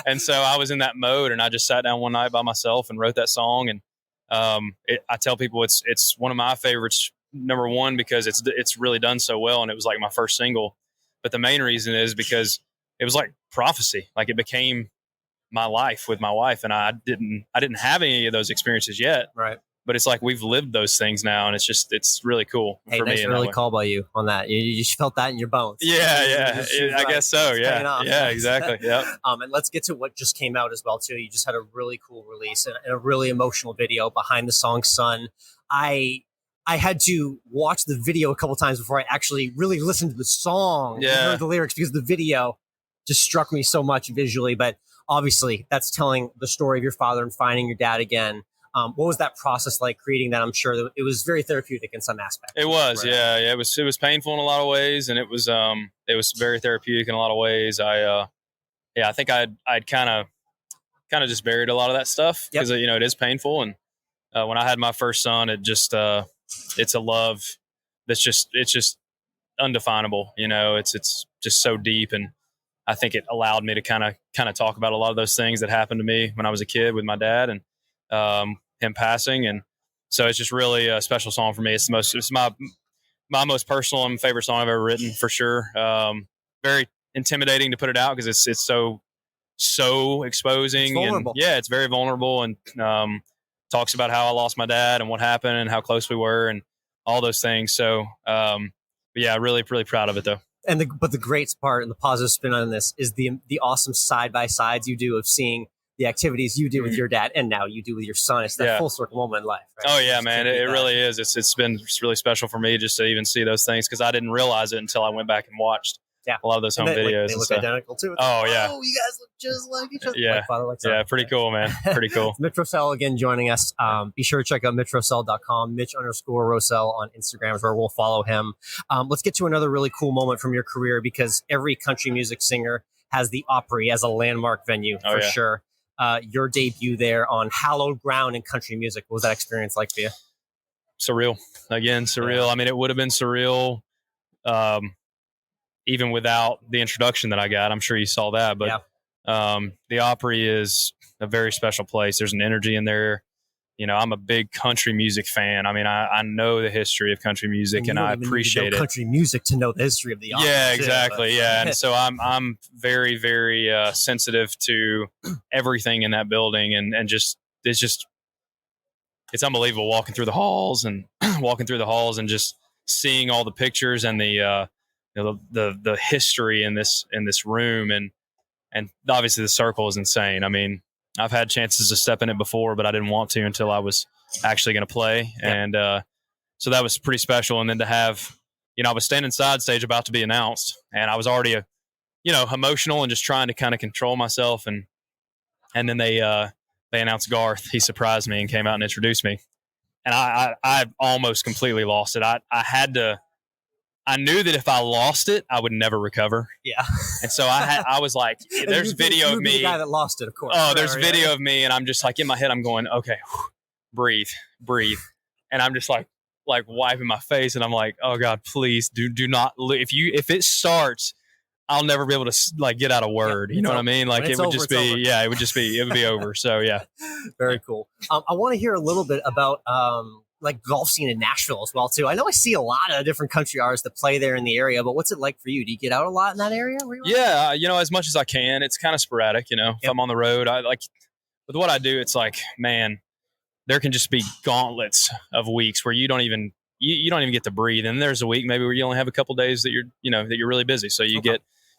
and so I was in that mode and I just sat down one night by myself and wrote that song. And, I tell people it's one of my favorites, number one, because it's really done so well. And it was like my first single, but the main reason is because it was like prophecy. Like it became my life with my wife, and I didn't have any of those experiences yet. Right. But it's like we've lived those things now, and it's really cool for me. Really call by you on that. You just felt that in your bones. Yeah. I guess so. Yeah. Yeah, exactly. Yeah. And let's get to what just came out as well too. You just had a really cool release and a really emotional video behind the song Sun. I had to watch the video a couple times before I actually really listened to the song and heard the lyrics, because the video just struck me so much visually. But obviously that's telling the story of your father and finding your dad again. What was that process like creating that? I'm sure that it was very therapeutic in some aspects. It was, right? Yeah. It was painful in a lot of ways, and it was very therapeutic in a lot of ways. I think I'd kind of just buried a lot of that stuff because it is painful. And when I had my first son, it just it's a love that's just undefinable. It's just so deep, and I think it allowed me to kind of talk about a lot of those things that happened to me when I was a kid with my dad and him passing. And so it's just really a special song for me. It's my most personal and favorite song I've ever written, for sure. Very intimidating to put it out because it's so exposing. It's vulnerable. And it's very vulnerable, and talks about how I lost my dad and what happened and how close we were and all those things. So, really, really proud of it though. But the great part and the positive spin on this is the awesome side by sides you do of seeing the activities you do with your dad and now you do with your son. It's that full circle moment in life. Right? Oh yeah, man. It really is. It's been really special for me just to even see those things, because I didn't realize it until I went back and watched a lot of those home videos. They look identical too. Oh, yeah. Oh, you guys look just like each other. Yeah. Yeah, pretty cool, man. Pretty cool. Mitch Rossell again joining us. Be sure to check out MitchRossell.com, Mitch_Rossell on Instagram is where we'll follow him. Let's get to another really cool moment from your career, because every country music singer has the Opry as a landmark venue for sure. Your debut there on hallowed ground in country music. What was that experience like for you? Surreal. Again, surreal. Yeah. I mean, it would have been surreal even without the introduction that I got. I'm sure you saw that. But the Opry is a very special place. There's an energy in there. You know, I'm a big country music fan. I mean, I know the history of country music, and I appreciate it. Country music to know the history of the Opry. Yeah, exactly. Yeah, and so I'm very, very sensitive to everything in that building, and it's unbelievable walking through the halls and just seeing all the pictures and the history in this room, and obviously the circle is insane. I mean, I've had chances to step in it before, but I didn't want to until I was actually going to play. Yeah. And so that was pretty special. And then to have, I was standing side stage about to be announced, and I was already, emotional and just trying to kind of control myself. And then they announced Garth. He surprised me and came out and introduced me. And I almost completely lost it. I knew that if I lost it, I would never recover. Yeah. And so I was like, there's video of me. The guy that lost it, of course. Oh, there's video of me, and I'm just like in my head, I'm going, okay, breathe. And I'm just like wiping my face, and I'm like, oh God, please do not. If it starts, I'll never be able to get out a word. You know what I mean? Like it would just be, it would be over. So yeah. Very cool. I want to hear a little bit about, golf scene in Nashville as well too. I know I see a lot of different country artists that play there in the area, but what's it like for you? Do you get out a lot in that area? Yeah, as much as I can. It's kind of sporadic, If I'm on the road, with what I do, it's like, man, there can just be gauntlets of weeks where you don't even get to breathe. And there's a week maybe where you only have a couple days that you're really busy. So you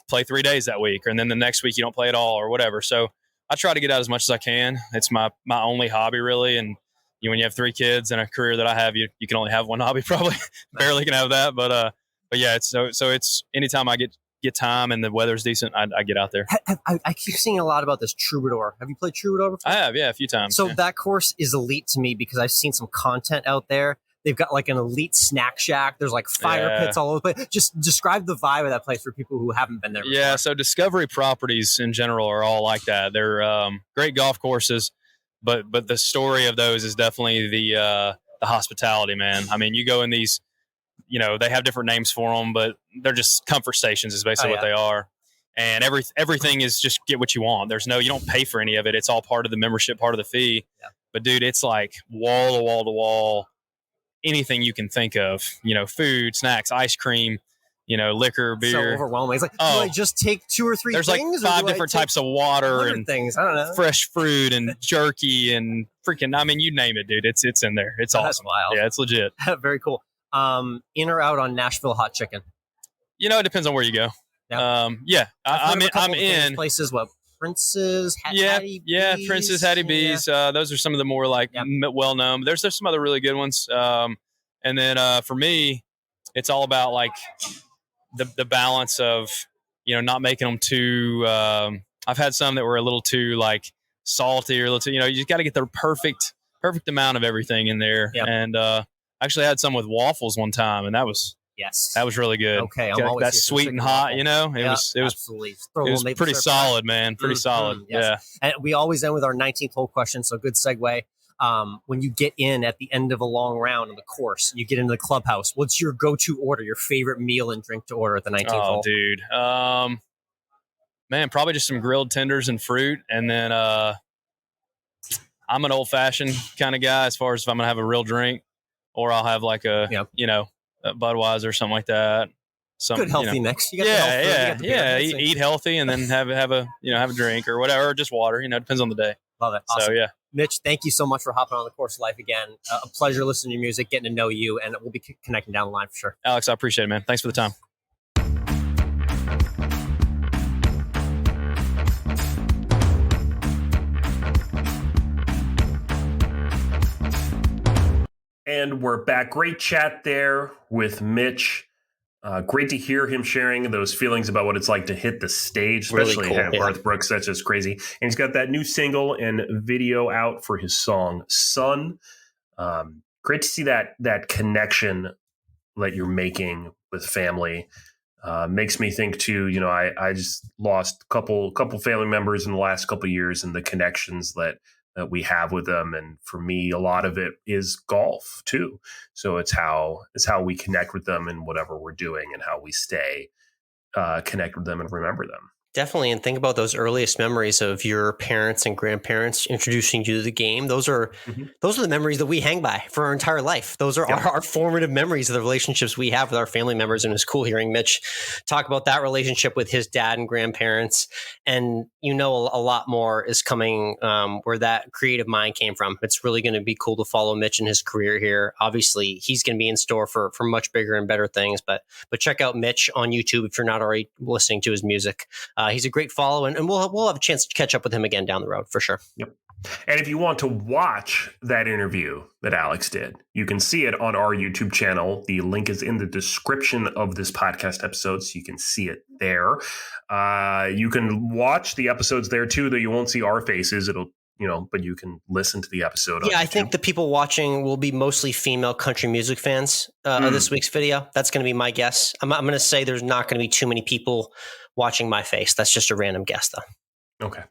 play 3 days that week, and then the next week you don't play at all or whatever. So I try to get out as much as I can. It's my only hobby really. And when you have 3 kids and a career that I have, you can only have one hobby, probably. Barely can have that. But yeah, it's anytime I get time and the weather's decent, I get out there. I keep seeing a lot about this Troubadour. Have you played Troubadour before? I have, yeah, a few times. So that course is elite to me because I've seen some content out there. They've got an elite snack shack. There's fire pits all over the place. Just describe the vibe of that place for people who haven't been there before. Yeah, so Discovery properties in general are all like that. They're great golf courses. But the story of those is definitely the hospitality, man. I mean, you go in these, they have different names for them, but they're just comfort stations is basically what they are. And everything is just get what you want. You don't pay for any of it. It's all part of the membership, part of the fee. Yeah. But dude, it's like wall to wall to wall, anything you can think of, food, snacks, ice cream, liquor, beer. So overwhelming. It's like, do I just take 2 or 3 things? There's 5 different types of water and things. I don't know. Fresh fruit and jerky and freaking, you name it, dude. It's in there. It's awesome. That's wild. Yeah, it's legit. Very cool. In or out on Nashville hot chicken? It depends on where you go. Yeah. I'm in places. What? Prince's, Hattie B's. Prince's, Hattie B's. Those are some of the more well-known. There's some other really good ones. And then for me, it's all about the balance of, not making them too, I've had some that were a little too salty or a little too, you just got to get the perfect amount of everything in there. Yep. And I actually had some with waffles one time, and that was really good. Okay. That sweet and hot, it was pretty solid, man. Pretty solid. Yes. Yeah. And we always end with our 19th hole question. So good segue. When you get in at the end of a long round on the course, you get into the clubhouse. What's your go-to order, your favorite meal and drink to order at the 19th hole? Oh, dude. Man, probably just some grilled tenders and fruit. And then I'm an old-fashioned kind of guy as far as if I'm going to have a real drink, or I'll have a Budweiser or something like that. Good healthy mix. You got eat healthy and then have a drink or whatever, or just water. Depends on the day. Love it. Awesome. So yeah. Mitch, thank you so much for hopping on the Course of Life again. A pleasure listening to your music, getting to know you, and we'll be connecting down the line for sure. Alex, I appreciate it, man. Thanks for the time. And we're back. Great chat there with Mitch. Great to hear him sharing those feelings about what it's like to hit the stage, especially Really cool, Garth Brooks. That's just crazy. And he's got that new single and video out for his song "Son." Great to see that connection that you're making with family. Makes me think too. I just lost a couple family members in the last couple of years, and the connections that we have with them. And for me, a lot of it is golf too. So it's how we connect with them in whatever we're doing, and how we stay connect with them and remember them. Definitely. And think about those earliest memories of your parents and grandparents introducing you to the game. Those are the memories that we hang by for our entire life. Those are our formative memories of the relationships we have with our family members. And it's cool hearing Mitch talk about that relationship with his dad and grandparents. And a lot more is coming where that creative mind came from. It's really going to be cool to follow Mitch in his career here. Obviously, he's going to be in store for much bigger and better things. But check out Mitch on YouTube if you're not already listening to his music. He's a great follow, and we'll have a chance to catch up with him again down the road for sure. Yep. And if you want to watch that interview that Alex did, you can see it on our YouTube channel. The link is in the description of this podcast episode, so you can see it there. You can watch the episodes there too, though you won't see our faces. But you can listen to the episode. Yeah, I think the people watching will be mostly female country music fans of this week's video. That's going to be my guess. I'm going to say there's not going to be too many people watching my face. That's just a random guess, though. Okay.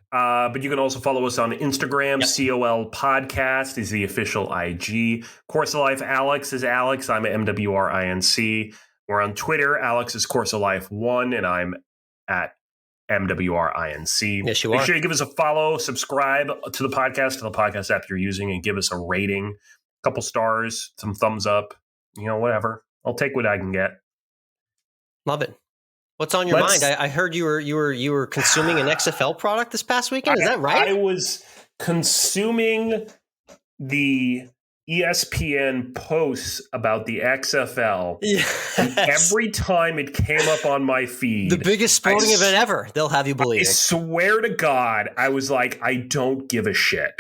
But you can also follow us on Instagram. Yep. COL Podcast is the official IG. Course of Life Alex is Alex. I'm MWRINC. We're on Twitter. Alex is Course of Life 1, and I'm at MWRINC. Yes, you are. Make sure you give us a follow, subscribe to the podcast app you're using, and give us a rating, a couple stars, some thumbs up, whatever. I'll take what I can get. Love it. What's on your mind? I heard you were consuming an XFL product this past weekend. Is that right? I was consuming the ESPN posts about the XFL. Yes. And every time it came up on my feed, the biggest sporting event ever, they'll have you believe. I swear to God, I was like, I don't give a shit.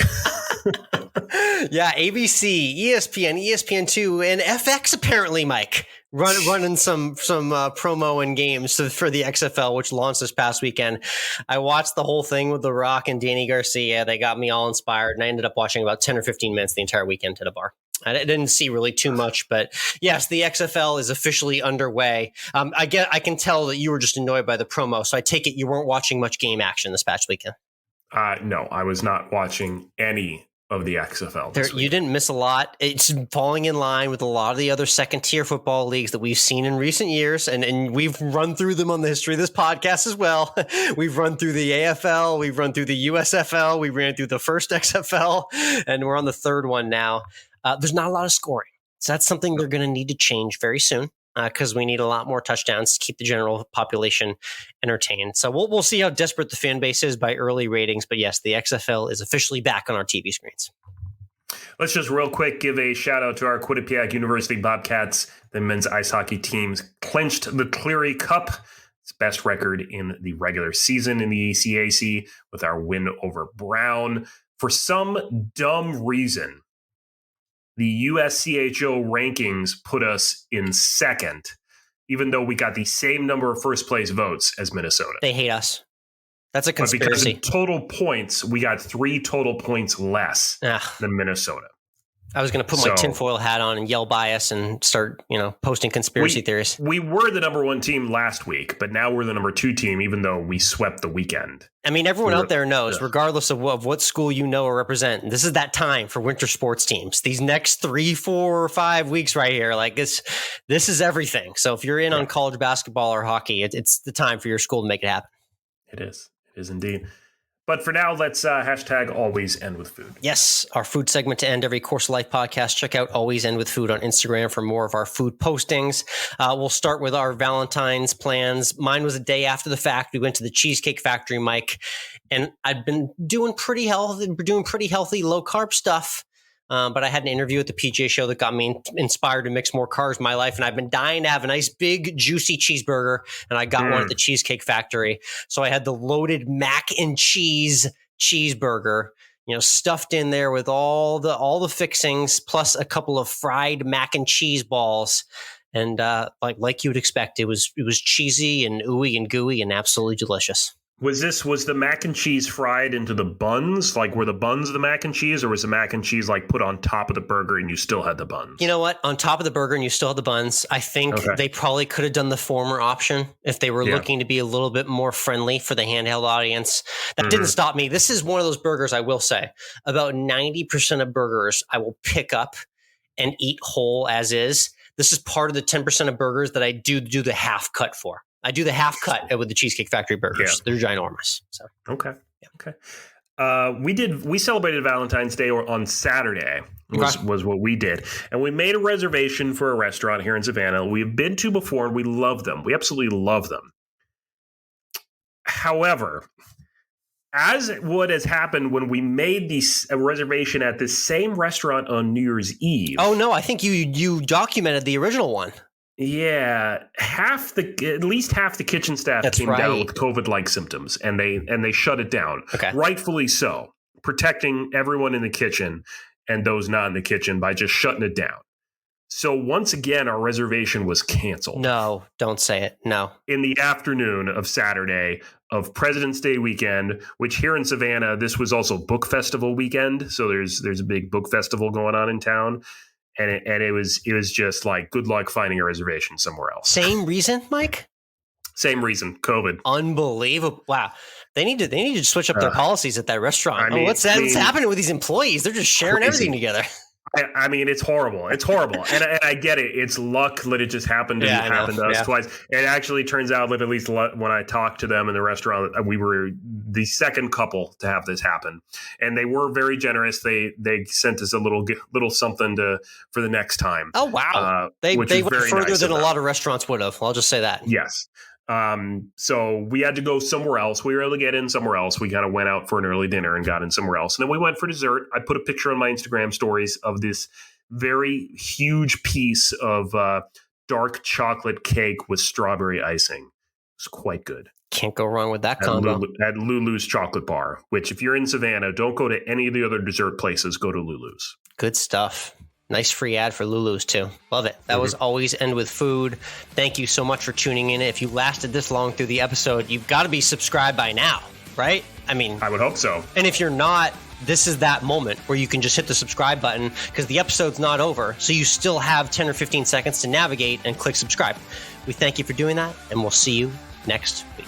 Yeah, ABC, ESPN, ESPN2, and FX apparently, Mike, running some promo and games for the XFL, which launched this past weekend. I watched the whole thing with The Rock and Danny Garcia. They got me all inspired, and I ended up watching about 10 or 15 minutes the entire weekend at a bar. I didn't see really too much, but yes, the XFL is officially underway. I can tell that you were just annoyed by the promo, so I take it you weren't watching much game action this past weekend. No, I was not watching any of the XFL. You didn't miss a lot. It's falling in line with a lot of the other second-tier football leagues that we've seen in recent years, and we've run through them on the history of this podcast as well. We've run through the AFL, we've run through the USFL, we ran through the first XFL, and we're on the third one now. There's not a lot of scoring, so that's something they're going to need to change very soon. Because we need a lot more touchdowns to keep the general population entertained. So we'll see how desperate the fan base is by early ratings. But yes, the XFL is officially back on our TV screens. Let's just real quick give a shout out to our Quinnipiac University Bobcats. The men's ice hockey teams clinched the Cleary Cup. It's best record in the regular season in the ECAC with our win over Brown. For some dumb reason, the USCHO rankings put us in second, even though we got the same number of first place votes as Minnesota. They hate us. That's a conspiracy. But because in total points, we got 3 total points less than Minnesota. I was going to put my tinfoil hat on and yell bias and start, posting conspiracy theories. We were the number 1 team last week, but now we're the number 2 team, even though we swept the weekend. I mean, everyone out there knows, regardless of what school you know or represent, this is that time for winter sports teams. These next 3, 4, or 5 weeks right here, like this is everything. So if you're in on college basketball or hockey, it's the time for your school to make it happen. It is. It is indeed. But for now, let's hashtag AlwaysEndWithFood. Yes, our food segment to end every Course of Life podcast. Check out AlwaysEndWithFood on Instagram for more of our food postings. We'll start with our Valentine's plans. Mine was a day after the fact. We went to the Cheesecake Factory, Mike, and I'd been doing pretty healthy, low carb stuff. But I had an interview at the PGA show that got me inspired to mix more carbs in my life. And I've been dying to have a nice, big, juicy cheeseburger. And I got one at the Cheesecake Factory. So I had the loaded mac and cheese cheeseburger, stuffed in there with all the fixings, plus a couple of fried mac and cheese balls. And like you would expect, it was cheesy and ooey and gooey and absolutely delicious. Was the mac and cheese fried into the buns? Like, were the buns the mac and cheese, or was the mac and cheese like put on top of the burger and you still had the buns? You know what? On top of the burger and you still had the buns. I think they probably could have done the former option if they were looking to be a little bit more friendly for the handheld audience. That didn't stop me. This is one of those burgers, I will say. About 90% of burgers I will pick up and eat whole as is. This is part of the 10% of burgers that I do the half cut for. I do the half cut with the Cheesecake Factory burgers. Yeah. They're ginormous. So okay. We celebrated Valentine's Day on Saturday. Was what we did, and we made a reservation for a restaurant here in Savannah. We've been to before, and we love them. We absolutely love them. However, as what has happened when we made a reservation at the same restaurant on New Year's Eve. Oh no, I think you documented the original one. Yeah, at least half the kitchen staff came down with COVID-like symptoms, and they shut it down. Okay. Rightfully so, protecting everyone in the kitchen and those not in the kitchen by just shutting it down. So once again, our reservation was canceled. No, don't say it. No. In the afternoon of Saturday of President's Day weekend, which here in Savannah, this was also Book Festival weekend. So there's a big book festival going on in town. And it was just like, good luck finding a reservation somewhere else. Same reason, Mike? Same reason, COVID. Unbelievable. Wow. They need to switch up their policies at that restaurant. What's happening with these employees? They're just sharing everything together. I mean, it's horrible. It's horrible. And I get it. It's luck that it just happened to happen to us twice. It actually turns out that at least when I talked to them in the restaurant, we were the second couple to have this happen. And they were very generous. They sent us a little something for the next time. Oh, wow. They went further than a lot of restaurants would have. I'll just say that. Yes. So we had to go somewhere else. We were able to get in somewhere else. We kind of went out for an early dinner and got in somewhere else. And then we went for dessert. I put a picture on my Instagram stories of this very huge piece of dark chocolate cake with strawberry icing. It's quite good. Can't go wrong with that combo. At Lulu's Chocolate Bar, which if you're in Savannah, don't go to any of the other dessert places. Go to Lulu's. Good stuff. Nice free ad for Lulu's, too. Love it. That was Always End With Food. Thank you so much for tuning in. If you lasted this long through the episode, you've got to be subscribed by now, right? I mean, I would hope so. And if you're not, this is that moment where you can just hit the subscribe button because the episode's not over. So you still have 10 or 15 seconds to navigate and click subscribe. We thank you for doing that, and we'll see you next week.